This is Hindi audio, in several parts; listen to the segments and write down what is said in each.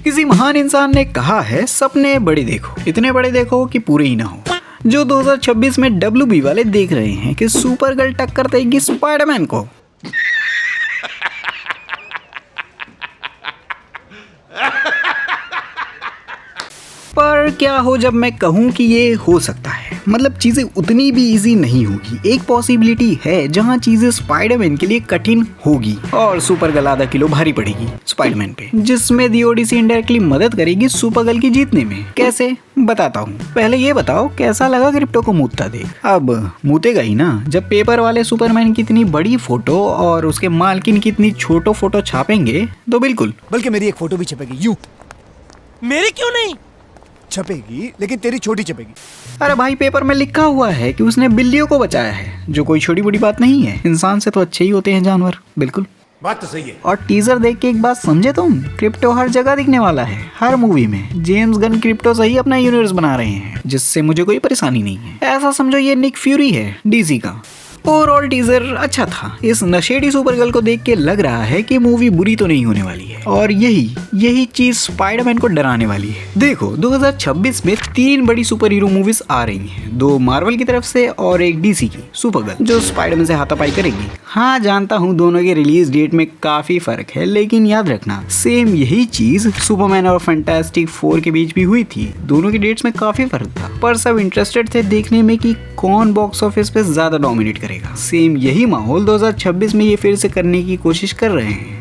किसी महान इंसान ने कहा है, सपने बड़े देखो, इतने बड़े देखो कि पूरे ही ना हो। जो 2026 में WB वाले देख रहे हैं कि सुपर गर्ल टक्कर देगी स्पाइडरमैन को। पर क्या हो जब मैं कहूँ कि ये हो सकता है, मतलब चीजें उतनी भी इजी नहीं होगी। एक पॉसिबिलिटी है जहाँ चीजें स्पाइडरमैन के लिए कठिन होगी और सुपर गर्ल आधा किलो भारी पड़ेगी स्पाइडरमैन पे, जिसमें दी ओडिसी इनडायरेक्टली मदद करेगी सुपर गर्ल की जीतने में। कैसे, बताता हूँ। पहले ये बताओ कैसा लगा क्रिप्टो को मूतता देख। अब मूतेगा ही ना, जब पेपर वाले सुपरमैन की इतनी बड़ी फोटो और उसके मालकिन की इतनी छोटो फोटो छापेंगे तो बिल्कुल। बल्कि मेरी एक फोटो भी छपेगी यूं। मेरी क्यों नहीं छपेगी, लेकिन तेरी छोटी छपेगी। अरे भाई, पेपर में लिखा हुआ है कि उसने बिल्लियों को बचाया है, जो कोई छोटी बड़ी बात नहीं है। इंसान से तो अच्छे ही होते हैं जानवर। बिल्कुल, बात तो सही है। और टीजर देख के एक बात समझे तुम, क्रिप्टो हर जगह दिखने वाला है, हर मूवी में। जेम्स गन क्रिप्टो से ही अपना यूनिवर्स बना रहे हैं, जिससे मुझे कोई परेशानी नहीं है। ऐसा समझो ये निक फ्यूरी है DC का। ओवरऑल टीजर अच्छा था। इस नशेड़ी सुपर गर्ल को देख के लग रहा है कि मूवी बुरी तो नहीं होने वाली है, और यही चीज स्पाइडरमैन को डराने वाली है। देखो, 2026 में 3 बड़ी सुपर हीरो मूवीज आ रही हैं, 2 मार्वल की तरफ से और एक DC की, सुपर गर्ल, जो स्पाइडरमैन से हाथापाई करेगी। हाँ, जानता हूँ दोनों के रिलीज डेट में काफी फर्क है, लेकिन याद रखना सेम यही चीज सुपरमैन और फैंटास्टिक 4 के बीच भी हुई थी। दोनों के डेट्स में काफी फर्क था, पर सब इंटरेस्टेड थे देखने में कि कौन बॉक्स ऑफिस पे ज्यादा डोमिनेट करेगा। सेम यही माहौल 2026 में ये फिर से करने की कोशिश कर रहे हैं।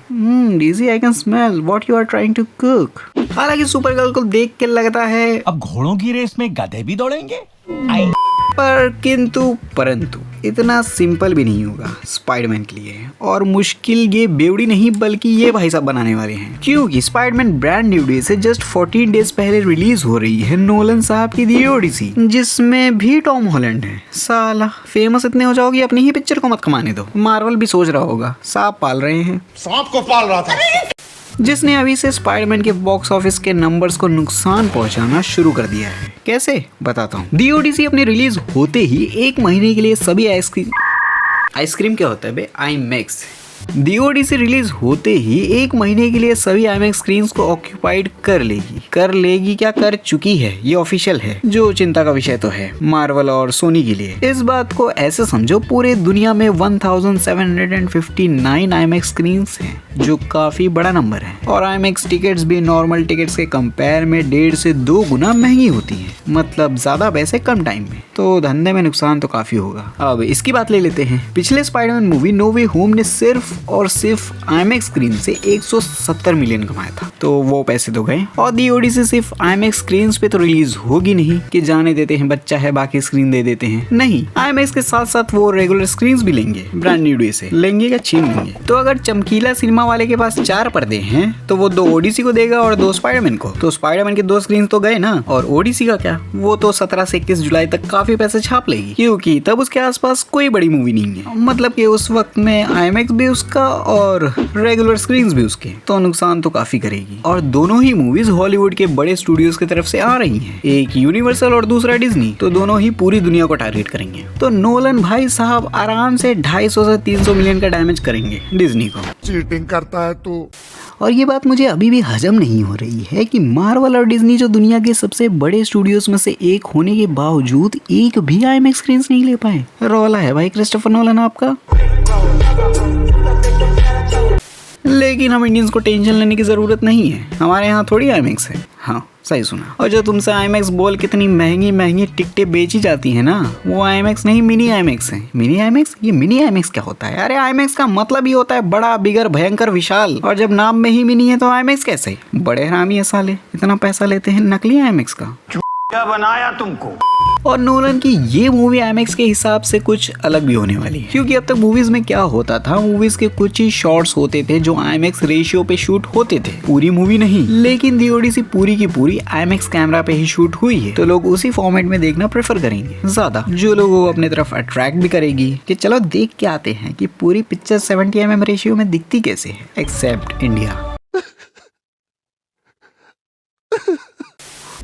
DC, I can smell what you are trying to cook। हालांकि सुपर गर्ल को देख के लगता है अब घोड़ों की रेस में गधे भी दौड़ेंगे। पर किंतु परंतु इतना सिंपल भी नहीं होगा स्पाइडरमैन के लिए। और मुश्किल ये बेवड़ी नहीं, बल्कि ये भाई साहब बनाने वाले हैं, क्योंकि स्पाइडरमैन ब्रांड न्यू डे से जस्ट 14 डेज पहले रिलीज हो रही है नोलन साहब की दी ओडिसी, जिसमें भी टॉम हॉलैंड है। साला फेमस इतने हो जाओगे अपनी ही पिक्चर को मत कमाने दो। मार्वल भी सोच रहा होगा, सांप पाल रहे हैं। सांप को पाल रहा था, जिसने अभी से स्पाइडरमैन के बॉक्स ऑफिस के नंबर्स को नुकसान पहुंचाना शुरू कर दिया है। कैसे, बताता हूँ। दी ओडिसी अपने रिलीज होते ही 1 महीने के लिए सभी आइसक्रीम क्या होता है बे, IMAX। दी ओडिसी रिलीज होते ही 1 महीने के लिए सभी IMAX स्क्रीन्स को ऑक्यूपाइड कर लेगी क्या, कर चुकी है, ये ऑफिशियल है, जो चिंता का विषय तो है मार्वल और सोनी के लिए। इस बात को ऐसे समझो, पूरे दुनिया में 1759 IMAX स्क्रीन्स हैं, जो काफी बड़ा नंबर है। और IMAX टिकट्स भी नॉर्मल टिकट्स के कंपेयर में 1.5 से 2 गुना महंगी होती है, मतलब ज्यादा पैसे कम टाइम में, तो धंधे में नुकसान तो काफी होगा। अब इसकी बात ले लेते हैं। पिछले स्पाइडरमैन मूवी नो वे होम ने सिर्फ और सिर्फ IMAX स्क्रीन से 170 मिलियन कमाया था, तो वो पैसे तो गए। और दी ओडिसी सिर्फ IMAX स्क्रीन पे तो रिलीज होगी नहीं कि जाने देते हैं बच्चा है बाकी स्क्रीन दे देते हैं, नहीं। IMAX के साथ साथ वो रेगुलर स्क्रीन भी लेंगे, ब्रांड न्यू डे से लेंगे या छीन लेंगे। तो अगर चमकीला सिनेमा वाले के पास 4 पर्दे हैं तो वो 2 ओडिसी को देगा और 2 स्पाइडरमैन को, तो स्पाइडरमैन के 2 स्क्रीन तो गए ना। और ओडिसी का क्या, वो तो 17 से 21 जुलाई तक काफी पैसे छाप लेगी, क्योंकि तब उसके आसपास कोई बड़ी मूवी नहीं है। मतलब कि उस वक्त में IMAX भी उसका और रेगुलर स्क्रीन्स भी उसके, तो नुकसान तो काफी करेगी। और दोनों ही मूवीज हॉलीवुड के बड़े स्टूडियोज की तरफ से आ रही हैं, एक यूनिवर्सल और दूसरा डिज्नी, तो दोनों ही पूरी दुनिया को टारगेट करेंगे। तो नोलन भाई साहब आराम से 250 से 300 मिलियन का डैमेज करेंगे डिज्नी को। चीटिंग करता है तो। और ये बात मुझे अभी भी हजम नहीं हो रही है कि मार्वल और डिज्नी, जो दुनिया के सबसे बड़े स्टूडियोज में से एक होने के बावजूद, एक भी IMAX स्क्रीन नहीं ले पाए। रौला है भाई क्रिस्टोफर नोलन आपका। लेकिन हम इंडियंस को टेंशन लेने की जरूरत नहीं है, हमारे यहाँ थोड़ी IMAX है। हाँ, सही सुना। और जो तुमसे IMAX बोल कितनी महंगी टिकटें बेची जाती है ना, वो IMAX नहीं, मिनी IMAX है। मिनी IMAX, ये मिनी IMAX क्या होता है? अरे IMAX का मतलब ही होता है बड़ा, बिगर, भयंकर, विशाल। और जब नाम में ही मिनी है तो IMAX कैसे? बड़े हरामी है साले, इतना पैसा लेते हैं नकली IMAX का। क्या बनाया तुमको? और नोलन की ये मूवी IMAX के हिसाब से कुछ अलग भी होने वाली है, क्योंकि अब तक मूवीज में क्या होता था, मूवीज के कुछ ही शॉट्स होते थे जो IMAX रेशियो पे शूट होते थे, पूरी मूवी नहीं। लेकिन दी ओडिसी पूरी की पूरी IMAX कैमरा पे ही शूट हुई है, तो लोग उसी फॉर्मेट में देखना प्रेफर करेंगे ज्यादा, जो लोगों को अपने तरफ अट्रैक्ट भी करेगी कि चलो देख के आते हैं कि पूरी पिक्चर 70 mm रेशियो में दिखती कैसे है, एक्सेप्ट इंडिया।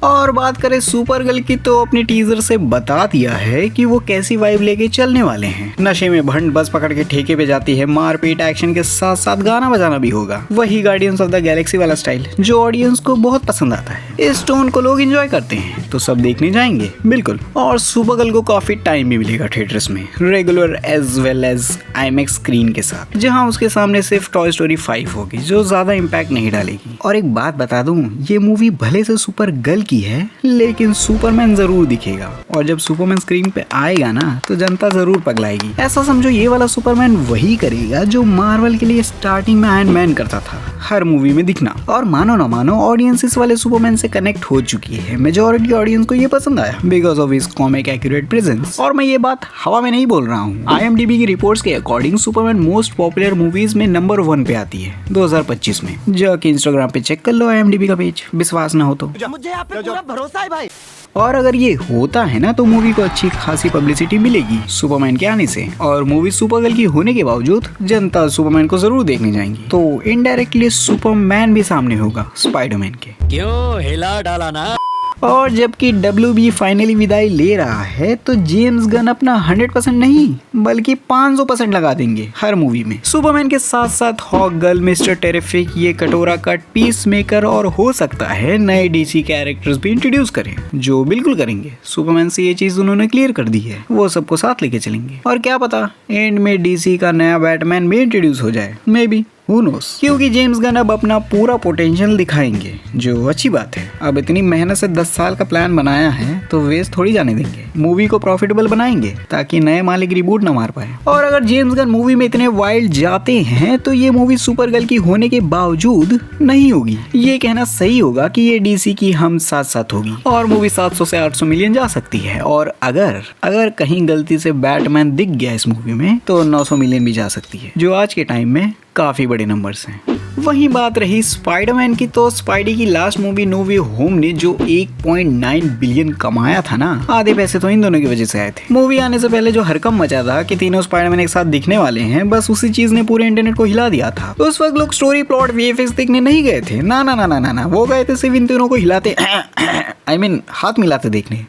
और बात करें सुपर गर्ल की तो अपने टीजर से बता दिया है कि वो कैसी वाइब लेके चलने वाले हैं। नशे में भंड बस पकड़ के ठेके पे जाती है, मारपीट एक्शन के साथ साथ गाना बजाना भी होगा, वही गार्डियंस ऑफ द गैलेक्सी वाला स्टाइल जो ऑडियंस को बहुत पसंद आता है। इस टोन को लोग एंजॉय करते हैं तो सब देखने जाएंगे बिल्कुल। और सुपर गर्ल को काफी टाइम भी मिलेगा थिएटर्स में, regular as well as IMAX screen के साथ, जहां उसके सामने सिर्फ टॉय स्टोरी 5 होगी जो ज्यादा इम्पैक्ट नहीं डालेगी। और एक बात बता दूं, ये मूवी भले से सुपर गर्ल की है लेकिन सुपरमैन जरूर दिखेगा, और जब सुपरमैन स्क्रीन पे आएगा ना तो जनता जरूर पगलाएगी। ऐसा समझो ये वाला सुपरमैन वही करेगा जो मार्वल के लिए स्टार्टिंग में आयरन मैन करता था, हर मूवी में दिखना। और मानो ना मानो ऑडियंस इस वाले सुपरमैन से कनेक्ट हो चुकी है, मेजॉरिटी ऑडियंस को ये पसंद आया because of his comic accurate presence. और मैं ये बात हवा में नहीं बोल रहा हूँ, IMDb की रिपोर्ट्स के according Superman most popular movies में नंबर 1 पे आती है 2025 में। जाके इंस्टाग्राम पे चेक कर लो IMDb का पेज, विश्वास ना हो तो। मुझे आप पे पूरा भरोसा है भाई। और अगर ये होता है ना तो मूवी को अच्छी खासी पब्लिसिटी मिलेगी सुपरमैन के आने से, और मूवी सुपर गर्ल की होने के बावजूद जनता सुपरमैन को जरूर देखने जाएंगी, तो इनडायरेक्टली सुपरमैन भी सामने होगा स्पाइडरमैन के। क्यों हिला डाला ना। और जबकि WB फाइनली विदाई ले रहा है तो जेम्स गन अपना 100% नहीं बल्कि 500% लगा देंगे हर मूवी में। सुपरमैन के साथ साथ हॉक गर्ल, मिस्टर टेरिफिक, ये कटोरा कट, पीस मेकर और हो सकता है नए DC कैरेक्टर्स भी इंट्रोड्यूस करें, जो बिल्कुल करेंगे। सुपरमैन से ये चीज उन्होंने क्लियर कर दी है, वो सबको साथ लेके चलेंगे। और क्या पता एंड में DC का नया बैटमैन भी इंट्रोड्यूस हो जाए, मे बी, Who knows? क्योंकि जेम्स गन अब अपना पूरा पोटेंशियल दिखाएंगे, जो अच्छी बात है। अब इतनी मेहनत से 10 साल का प्लान बनाया है तो वेस्ट थोड़ी जाने देंगे, मूवी को प्रॉफिटेबल बनाएंगे ताकि नए मालिक रिबूट न मार पाए। और अगर जेम्स गन मूवी में इतने वाइल्ड जाते हैं तो ये मूवी सुपर गर्ल की होने के बावजूद नहीं होगी। ये कहना सही होगा कि ये DC की हम साथ साथ होगी और मूवी 700 से 800 मिलियन जा सकती है। और अगर कहीं गलती से बैटमैन दिख गया इस मूवी में तो 900 मिलियन भी जा सकती है, जो आज के टाइम में काफी बड़े नंबर्स हैं। वहीं बात रही स्पाइडरमैन की, तो स्पाइडी की लास्ट मूवी नो वे होम ने जो 1.9 बिलियन कमाया था ना, आधे पैसे तो इन दोनों की वजह से आए थे। मूवी आने से पहले जो हरकम मचा था कि तीनों स्पाइडरमैन एक साथ दिखने वाले हैं, बस उसी चीज ने पूरे इंटरनेट को हिला दिया था। तो उस वक्त लोग स्टोरी, प्लॉट, VFX देखने नहीं गए थे, ना, वो गए थे सिर्फ इन तीनों को हिलाते हाथ मिलाते देखने।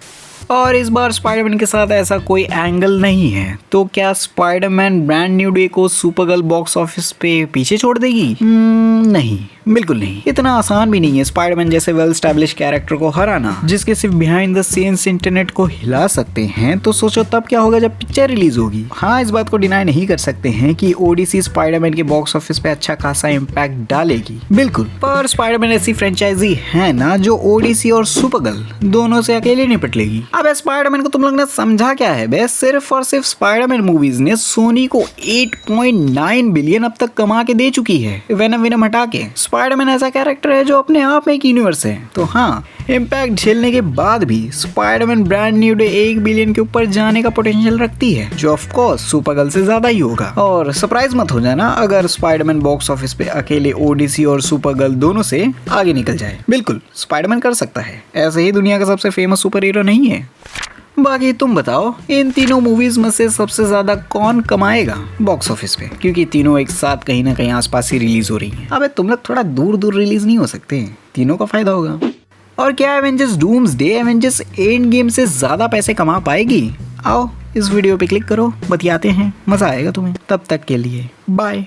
और इस बार स्पाइडरमैन के साथ ऐसा कोई एंगल नहीं है, तो क्या स्पाइडरमैन ब्रांड न्यू डे को सुपर गर्ल बॉक्स ऑफिस पे पीछे छोड़ देगी? नहीं, बिल्कुल नहीं। इतना आसान भी नहीं है स्पाइडरमैन जैसे वेल स्टैब्लिश कैरेक्टर को हराना, जिसके सिर्फ बिहाइंड द सीन्स इंटरनेट को हिला सकते हैं। तो सोचो तब क्या होगा जब पिक्चर रिलीज होगी। हाँ, इस बात को डिनाई नहीं कर सकते हैं कि ODC स्पाइडरमैन के बॉक्स ऑफिस पे अच्छा खासा इम्पैक्ट डालेगी, बिल्कुल। पर स्पाइडरमैन ऐसी फ्रेंचाइजी है ना जो ODC और सुपर गर्ल दोनों से अकेले निपट लेगी। अब स्पाइडरमैन को तुम लोग ने समझा क्या है बे? सिर्फ और सिर्फ स्पाइडरमैन मूवीज ने सोनी को 8.9 बिलियन अब तक कमा के दे चुकी है, वेनम हटा के। स्पाइडरमैन ऐसा कैरेक्टर है जो अपने आप में एक यूनिवर्स है। तो हाँ, इम्पैक्ट झेलने के बाद भी Spiderman brand new day 1 billion के ऊपर जाने का पोटेंशियल रखती है, जो ऑफ कोर्स सुपर गर्ल से ज्यादा ही होगा। और सरप्राइज मत हो जाना अगर स्पाइडरमैन बॉक्स ऑफिस पे अकेले ODC और सुपर गर्ल दोनों से आगे निकल जाए। बिल्कुल, स्पाइडरमैन कर सकता है, ऐसे ही दुनिया का सबसे फेमस सुपर हीरो नहीं है। बाकी तुम बताओ, इन तीनों मूवीज में से सबसे ज्यादा कौन कमाएगा बॉक्स ऑफिस पे? क्योंकि तीनों एक साथ कहीं ना कहीं आसपास ही रिलीज हो रही हैं। अबे तुम लोग थोड़ा दूर रिलीज नहीं हो सकते? तीनों का फायदा होगा। और क्या Avengers doomsday Avengers end game से ज्यादा पैसे कमा पाएगी? आओ इस वीडियो पे क्लिक करो, बतियाते हैं, मजा आएगा तुम्हें। तब तक के लिए बाय।